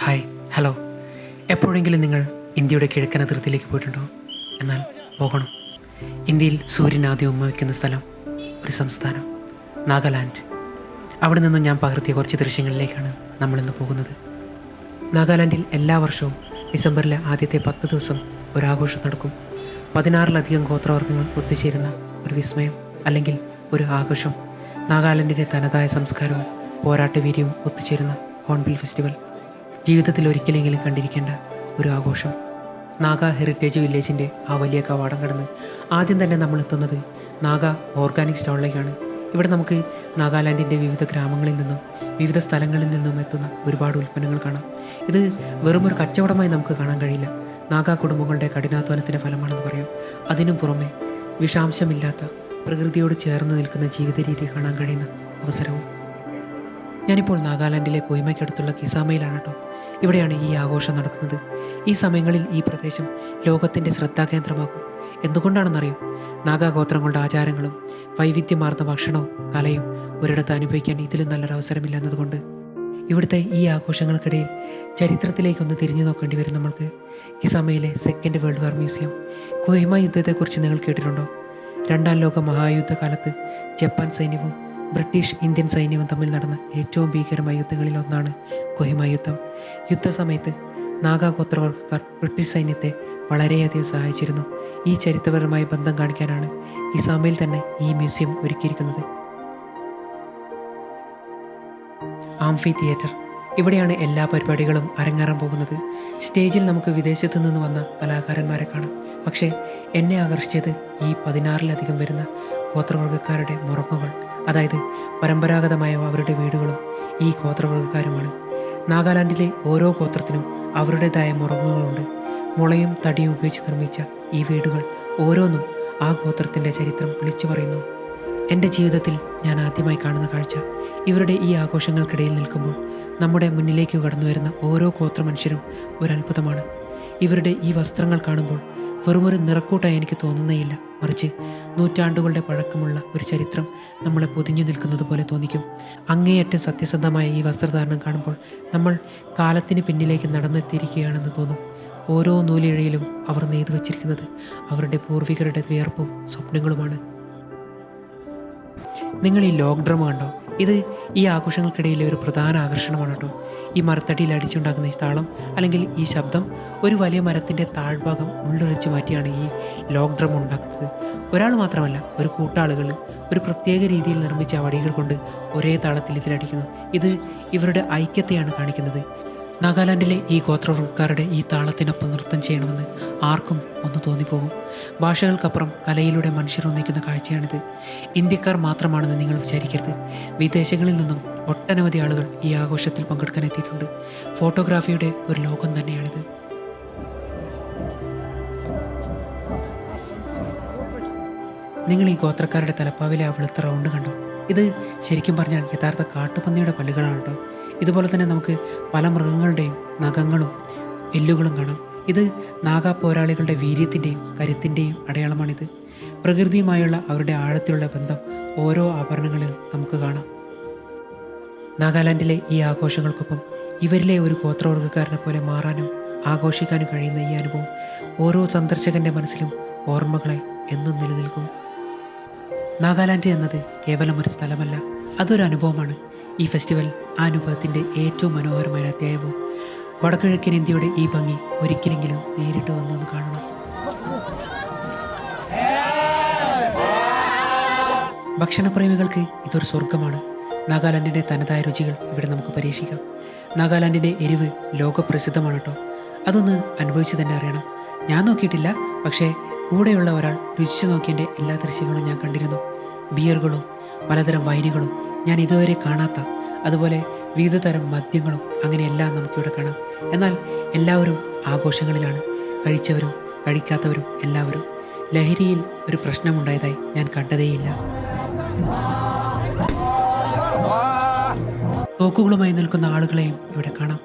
Hi, hello. എപ്പോഴെങ്കിലും നിങ്ങൾ ഇന്ത്യയുടെ കിഴക്കൻ അതിർത്തിയിലേക്ക് പോയിട്ടുണ്ടോ? എന്നാൽ പോകണം. ഇന്ത്യയിൽ സൂര്യൻ ആദ്യം ഉമ്മ വയ്ക്കുന്ന സ്ഥലം, ഒരു സംസ്ഥാനം, നാഗാലാൻഡ്. അവിടെ നിന്ന് ഞാൻ പകർത്തിയ കുറച്ച് ദൃശ്യങ്ങളിലേക്കാണ് നമ്മളിന്ന് പോകുന്നത്. നാഗാലാൻഡിൽ എല്ലാ വർഷവും ഡിസംബറിലെ ആദ്യത്തെ 10 ദിവസം ഒരാഘോഷം നടക്കും. 16-ലധികം ഗോത്രവർഗ്ഗങ്ങൾ ഒത്തുചേരുന്ന ഒരു വിസ്മയം, അല്ലെങ്കിൽ ഒരു ആഘോഷം. നാഗാലാൻഡിൻ്റെ തനതായ സംസ്കാരവും പോരാട്ടവീര്യവും ഒത്തുചേരുന്ന ഹോൺബിൽ ഫെസ്റ്റിവൽ. ജീവിതത്തിൽ ഒരിക്കലെങ്കിലും കണ്ടിരിക്കേണ്ട ഒരു ആഘോഷം. നാഗ ഹെറിറ്റേജ് വില്ലേജിൻ്റെ ആ വലിയ കവാടം കടന്ന് ആദ്യം തന്നെ നമ്മൾ എത്തുന്നത് നാഗ ഓർഗാനിക് സ്റ്റോളിലേക്കാണ്. ഇവിടെ നമുക്ക് നാഗാലാൻഡിൻ്റെ വിവിധ ഗ്രാമങ്ങളിൽ നിന്നും വിവിധ സ്ഥലങ്ങളിൽ നിന്നും എത്തുന്ന ഒരുപാട് ഉൽപ്പന്നങ്ങൾ കാണാം. ഇത് വെറുമൊരു കച്ചവടമായി നമുക്ക് കാണാൻ കഴിയില്ല. നാഗ കുടുംബങ്ങളുടെ കഠിനാധ്വാനത്തിൻ്റെ ഫലമാണെന്ന് പറയാം. അതിനും പുറമെ വിഷാംശമില്ലാത്ത പ്രകൃതിയോട് ചേർന്ന് നിൽക്കുന്ന ജീവിത രീതി കാണാൻ കഴിയുന്ന അവസരവും. ഞാനിപ്പോൾ നാഗാലാൻഡിലെ കൊയ്മയ്ക്കടുത്തുള്ള കിസാമയിലാണ് കേട്ടോ. ഇവിടെയാണ് ഈ ആഘോഷം നടക്കുന്നത്. ഈ സമയങ്ങളിൽ ഈ പ്രദേശം ലോകത്തിൻ്റെ ശ്രദ്ധാകേന്ദ്രമാകും. എന്തുകൊണ്ടാണെന്നറിയോ? നാഗാഗോത്രങ്ങളുടെ ആചാരങ്ങളും വൈവിധ്യമാർന്ന ഭക്ഷണവും കലയും ഒരിടത്ത് അനുഭവിക്കാൻ ഇതിലും നല്ലൊരു അവസരമില്ല എന്നതുകൊണ്ട്. ഇവിടുത്തെ ഈ ആഘോഷങ്ങൾക്കിടയിൽ ചരിത്രത്തിലേക്കൊന്ന് തിരിഞ്ഞു നോക്കേണ്ടി വരും നമ്മൾക്ക്. കിസാമയിലെ സെക്കൻഡ് വേൾഡ് വാർ മ്യൂസിയം. കൊയ്മ യുദ്ധത്തെക്കുറിച്ച് നിങ്ങൾ കേട്ടിട്ടുണ്ടോ? 2ാം ലോക മഹായുദ്ധകാലത്ത് ജപ്പാൻ സൈന്യവും ബ്രിട്ടീഷ് ഇന്ത്യൻ സൈന്യവും തമ്മിൽ നടന്ന ഏറ്റവും ഭീകരമായ യുദ്ധങ്ങളിൽ ഒന്നാണ് കൊഹിമ യുദ്ധം. യുദ്ധസമയത്ത് നാഗാ ഗോത്രവർഗ്ഗക്കാർ ബ്രിട്ടീഷ് സൈന്യത്തെ വളരെയധികം സഹായിച്ചിരുന്നു. ഈ ചരിത്രപരമായ ബന്ധം കാണിക്കാനാണ് കിസാമയിൽ തന്നെ ഈ മ്യൂസിയം ഒരുക്കിയിരിക്കുന്നത്. Amphi theatre. ഇവിടെയാണ് എല്ലാ പരിപാടികളും അരങ്ങേറാൻ പോകുന്നത്. സ്റ്റേജിൽ നമുക്ക് വിദേശത്തു നിന്ന് വന്ന കലാകാരന്മാരെ കാണാം. പക്ഷേ എന്നെ ആകർഷിച്ചത് ഈ 16-ലധികം വരുന്ന ഗോത്രവർഗ്ഗക്കാരുടെ മുറങ്ങുകൾ, അതായത് പരമ്പരാഗതമായ അവരുടെ വീടുകളും ഈ ഗോത്രവർഗ്ഗക്കാരുമാണ്. നാഗാലാൻഡിലെ ഓരോ ഗോത്രത്തിനും അവരുടേതായ മുറങ്ങുകളുണ്ട്. മുളയും തടിയും ഉപയോഗിച്ച് നിർമ്മിച്ച ഈ വീടുകൾ ഓരോന്നും ആ ഗോത്രത്തിൻ്റെ ചരിത്രം വിളിച്ചു പറയുന്നു. എൻ്റെ ജീവിതത്തിൽ ഞാൻ ആദ്യമായി കാണുന്ന കാഴ്ച, ഇവരുടെ ഈ ആഘോഷങ്ങൾക്കിടയിൽ നിൽക്കുമ്പോൾ നമ്മുടെ മുന്നിലേക്ക് കടന്നു വരുന്ന ഓരോ ഗോത്ര മനുഷ്യരും ഒരത്ഭുതമാണ്. ഇവരുടെ ഈ വസ്ത്രങ്ങൾ കാണുമ്പോൾ വെറുമൊരു നിറക്കൂട്ടായി എനിക്ക് തോന്നുന്നേയില്ല, മറിച്ച് നൂറ്റാണ്ടുകളുടെ പഴക്കമുള്ള ഒരു ചരിത്രം നമ്മളെ പൊതിഞ്ഞു നിൽക്കുന്നത് പോലെ തോന്നിക്കും. അങ്ങേയറ്റം സത്യസന്ധമായ ഈ വസ്ത്രധാരണം കാണുമ്പോൾ നമ്മൾ കാലത്തിന് പിന്നിലേക്ക് നടന്നെത്തിയിരിക്കുകയാണെന്ന് തോന്നും. ഓരോ നൂലിഴയിലും അവർ നെയ്തു വച്ചിരിക്കുന്നത് അവരുടെ പൂർവികരുടെ വിയർപ്പും സ്വപ്നങ്ങളുമാണ്. നിങ്ങൾ ഈ ലോക്ക് ഡ്രം കണ്ടോ? ഇത് ഈ ആഘോഷങ്ങൾക്കിടയിലെ ഒരു പ്രധാന ആകർഷണമാണ് കേട്ടോ. ഈ മരത്തടിയിൽ അടിച്ചുണ്ടാക്കുന്ന ഈ താളം, അല്ലെങ്കിൽ ഈ ശബ്ദം, ഒരു വലിയ മരത്തിൻ്റെ താഴ്ഭാഗം ഉള്ളൊഴിച്ച് മാറ്റിയാണ് ഈ ലോക്ക് ഡ്രം ഉണ്ടാക്കുന്നത്. ഒരാൾ മാത്രമല്ല, ഒരു കൂട്ടാളുകൾ ഒരു പ്രത്യേക രീതിയിൽ നിർമ്മിച്ച വടികൾ കൊണ്ട് ഒരേ താളത്തിൽ ഇതിലടിക്കുന്നു. ഇത് ഇവരുടെ ഐക്യത്തെയാണ് കാണിക്കുന്നത്. നാഗാലാൻഡിലെ ഈ ഗോത്രവർഗ്ഗക്കാരുടെ ഈ താളത്തിനൊപ്പം നൃത്തം ചെയ്യണമെന്ന് ആർക്കും ഒന്ന് തോന്നിപ്പോകും. ഭാഷകൾക്കപ്പുറം കലയിലൂടെ മനുഷ്യർ ഒന്നിക്കുന്ന കാഴ്ചയാണിത്. ഇന്ത്യക്കാർ മാത്രമാണെന്ന് നിങ്ങൾ വിചാരിക്കരുത്. വിദേശങ്ങളിൽ നിന്നും ഒട്ടനവധി ആളുകൾ ഈ ആഘോഷത്തിൽ പങ്കെടുക്കാൻ എത്തിയിട്ടുണ്ട്. ഫോട്ടോഗ്രാഫിയുടെ ഒരു ലോകം തന്നെയാണിത്. നിങ്ങൾ ഈ ഗോത്രക്കാരുടെ തലപ്പാവിലെ ആ വെളുത്ത റൗണ്ട് കണ്ടോ? ഇത് ശരിക്കും പറഞ്ഞാൽ യഥാർത്ഥ കാട്ടുപന്നിയുടെ പല്ലുകളാണ് കേട്ടോ. ഇതുപോലെ തന്നെ നമുക്ക് പല മൃഗങ്ങളുടെയും നഖങ്ങളും എല്ലുകളും കാണാം. ഇത് നാഗാ പോരാളികളുടെ വീര്യത്തിൻ്റെയും കരുത്തിൻ്റെയും അടയാളമാണിത്. പ്രകൃതിയുമായുള്ള അവരുടെ ആഴത്തിലുള്ള ബന്ധം ഓരോ ആഭരണങ്ങളിൽ നമുക്ക് കാണാം. നാഗാലാൻഡിലെ ഈ ആഘോഷങ്ങൾക്കൊപ്പം ഇവരിലെ ഒരു ഗോത്രവർഗ്ഗക്കാരനെ പോലെ മാറാനും ആഘോഷിക്കാനും കഴിയുന്ന ഈ അനുഭവം ഓരോ സന്ദർശകൻ്റെ മനസ്സിലും ഓർമ്മകളെ എന്നും നിലനിൽക്കും. നാഗാലാൻഡ് എന്നത് കേവലം ഒരു സ്ഥലമല്ല, അതൊരു അനുഭവമാണ്. ഈ ഫെസ്റ്റിവൽ ആ അനുഭവത്തിൻ്റെ ഏറ്റവും മനോഹരമായ അധ്യായവും. വടക്കുകിഴക്കൻ ഇന്ത്യയുടെ ഈ ഭംഗി ഒരിക്കലെങ്കിലും നേരിട്ട് വന്നൊന്ന് കാണണം. ഭക്ഷണപ്രേമികൾക്ക് ഇതൊരു സ്വർഗമാണ്. നാഗാലാൻഡിൻ്റെ തനതായ രുചികൾ ഇവിടെ നമുക്ക് പരീക്ഷിക്കാം. നാഗാലാൻഡിൻ്റെ എരിവ് ലോകപ്രസിദ്ധമാണ് കേട്ടോ. അതൊന്ന് അനുഭവിച്ച് തന്നെ അറിയണം. ഞാൻ നോക്കിയിട്ടില്ല, പക്ഷേ കൂടെയുള്ള ഒരാൾ രുചിച്ചു നോക്കിയതിൻ്റെ എല്ലാ ദൃശ്യങ്ങളും ഞാൻ കണ്ടിരുന്നു. ബിയറുകളും പലതരം വൈനുകളും ഞാൻ ഇതുവരെ കാണാത്ത, അതുപോലെ വിവിധ തരം മദ്യങ്ങളും, അങ്ങനെയെല്ലാം നമുക്കിവിടെ കാണാം. എന്നാൽ എല്ലാവരും ആഘോഷങ്ങളിലാണ്. കഴിച്ചവരും കഴിക്കാത്തവരും എല്ലാവരും. ലഹരിയിൽ ഒരു പ്രശ്നമുണ്ടായതായി ഞാൻ കണ്ടതേയില്ല. തോക്കുകളുമായി നിൽക്കുന്ന ആളുകളെയും ഇവിടെ കാണാം.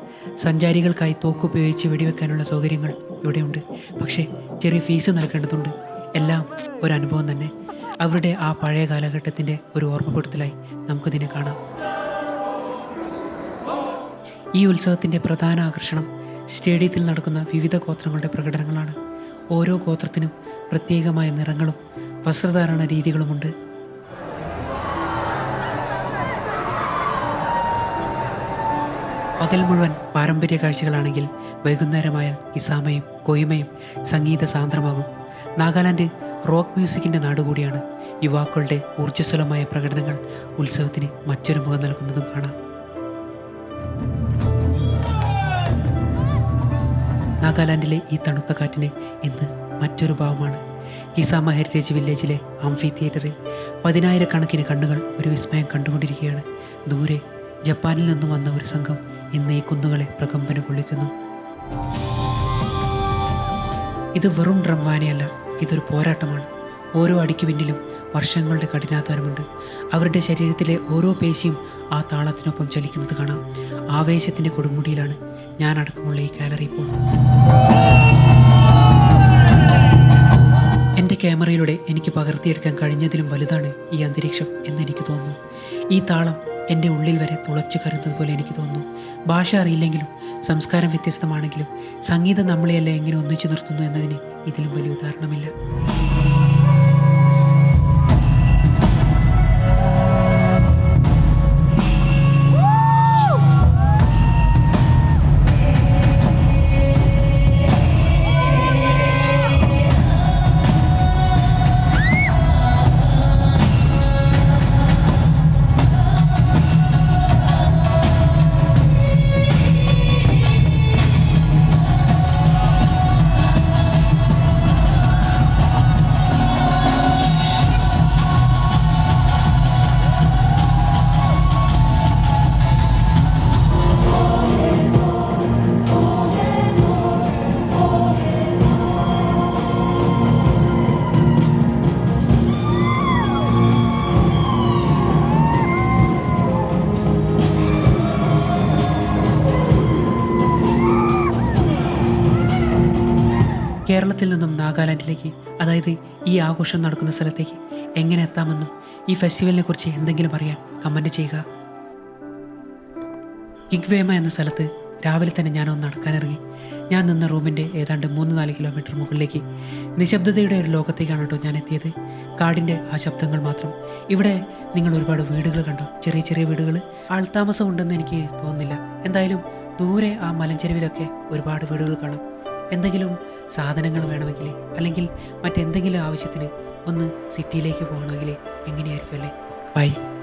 സഞ്ചാരികൾക്കായി തോക്ക് ഉപയോഗിച്ച് വെടിവെക്കാനുള്ള സൗകര്യങ്ങൾ ഇവിടെയുണ്ട്. പക്ഷേ ചെറിയ ഫീസ് നൽകേണ്ടതുണ്ട്. എല്ലാം ഒരനുഭവം തന്നെ. അവരുടെ ആ പഴയ കാലഘട്ടത്തിൻ്റെ ഒരു ഓർമ്മപ്പെടുത്തലായി നമുക്കിതിനെ കാണാം. ഈ ഉത്സവത്തിൻ്റെ പ്രധാന ആകർഷണം സ്റ്റേഡിയത്തിൽ നടക്കുന്ന വിവിധ ഗോത്രങ്ങളുടെ പ്രകടനങ്ങളാണ്. ഓരോ ഗോത്രത്തിനും പ്രത്യേകമായ നിറങ്ങളും വസ്ത്രധാരണ രീതികളുമുണ്ട്. പകൽ മുഴുവൻ പാരമ്പര്യ കാഴ്ചകളാണെങ്കിൽ വൈകുന്നേരമായാൽ കിസാമയും കൊയ്മയും സംഗീത സാന്ദ്രമാകും. നാഗാലാൻഡ് റോക്ക് മ്യൂസിക്കിൻ്റെ നാടുകൂടിയാണ്. യുവാക്കളുടെ ഊർജ്ജസ്വലമായ പ്രകടനങ്ങൾ ഉത്സവത്തിന് മറ്റൊരു മുഖം നൽകുന്നതും കാണാം. നാഗാലാൻഡിലെ ഈ തണുത്ത കാറ്റിന് ഇന്ന് മറ്റൊരു ഭാവമാണ്. കിസാമ ഹെറിറ്റേജ് വില്ലേജിലെ ആംഫി തിയേറ്ററിൽ 10,000 കണ്ണുകൾ ഒരു വിസ്മയം കണ്ടുകൊണ്ടിരിക്കുകയാണ്. ദൂരെ ജപ്പാനിൽ നിന്നും വന്ന ഒരു സംഘം ഇന്ന് ഈ കുന്നുകളെ പ്രകമ്പനം കൊള്ളിക്കുന്നു. ഇത് വെറും ഡ്രം വാനയല്ല, ഇതൊരു പോരാട്ടമാണ്. ഓരോ അടിക്ക് പിന്നിലും വർഷങ്ങളുടെ കഠിനാധ്വാനമുണ്ട്. അവരുടെ ശരീരത്തിലെ ഓരോ പേശിയും ആ താളത്തിനൊപ്പം ചലിക്കുന്നത് കാണാം. ആവേശത്തിൻ്റെ കൊടുമുടിയിലാണ് ഞാൻ അടക്കമുള്ള ഈ ഗാലറി ഇപ്പോൾ. എൻ്റെ ക്യാമറയിലൂടെ എനിക്ക് പകർത്തിയെടുക്കാൻ കഴിഞ്ഞതിലും വലുതാണ് ഈ അന്തരീക്ഷം എന്നെനിക്ക് തോന്നുന്നു. ഈ താളം എൻ്റെ ഉള്ളിൽ വരെ തുളച്ചു കയറുന്നത് പോലെ എനിക്ക് തോന്നുന്നു. ഭാഷ അറിയില്ലെങ്കിലും സംസ്കാരം വ്യത്യസ്തമാണെങ്കിലും സംഗീതം നമ്മളെയെല്ലാം എങ്ങനെ ഒന്നിച്ചു നിർത്തുന്നു എന്നതിന് ഇതിലും വലിയ ഉദാഹരണമില്ല. കേരളത്തിൽ നിന്നും നാഗാലാൻഡിലേക്ക്, അതായത് ഈ ആഘോഷം നടക്കുന്ന സ്ഥലത്തേക്ക് എങ്ങനെ എത്താമെന്നും ഈ ഫെസ്റ്റിവലിനെ കുറിച്ച് എന്തെങ്കിലും അറിയാൻ കമൻറ്റ് ചെയ്യുക. കിഗ്വേമ എന്ന സ്ഥലത്ത് രാവിലെ തന്നെ ഞാനൊന്ന് നടക്കാനിറങ്ങി. ഞാൻ നിന്ന റൂമിൻ്റെ ഏതാണ്ട് 3-4 കിലോമീറ്റർ മുകളിലേക്ക് നിശബ്ദതയുടെ ഒരു ലോകത്തേക്കാണ് കേട്ടോ ഞാൻ എത്തിയത്. കാടിൻ്റെ ആ ശബ്ദങ്ങൾ മാത്രം. ഇവിടെ നിങ്ങൾ ഒരുപാട് വീടുകൾ കണ്ടോ? ചെറിയ ചെറിയ വീടുകൾ. ആൾത്താമസം ഉണ്ടെന്ന് എനിക്ക് തോന്നുന്നില്ല. എന്തായാലും ദൂരെ ആ മലഞ്ചെരുവിലൊക്കെ ഒരുപാട് വീടുകൾ കാണാം. എന്തെങ്കിലും സാധനങ്ങൾ വേണമെങ്കിൽ അല്ലെങ്കിൽ മറ്റെന്തെങ്കിലും ആവശ്യത്തിന് ഒന്ന് സിറ്റിയിലേക്ക് പോകണമെങ്കിൽ എങ്ങനെയായിരിക്കും അല്ലേ? ബൈ.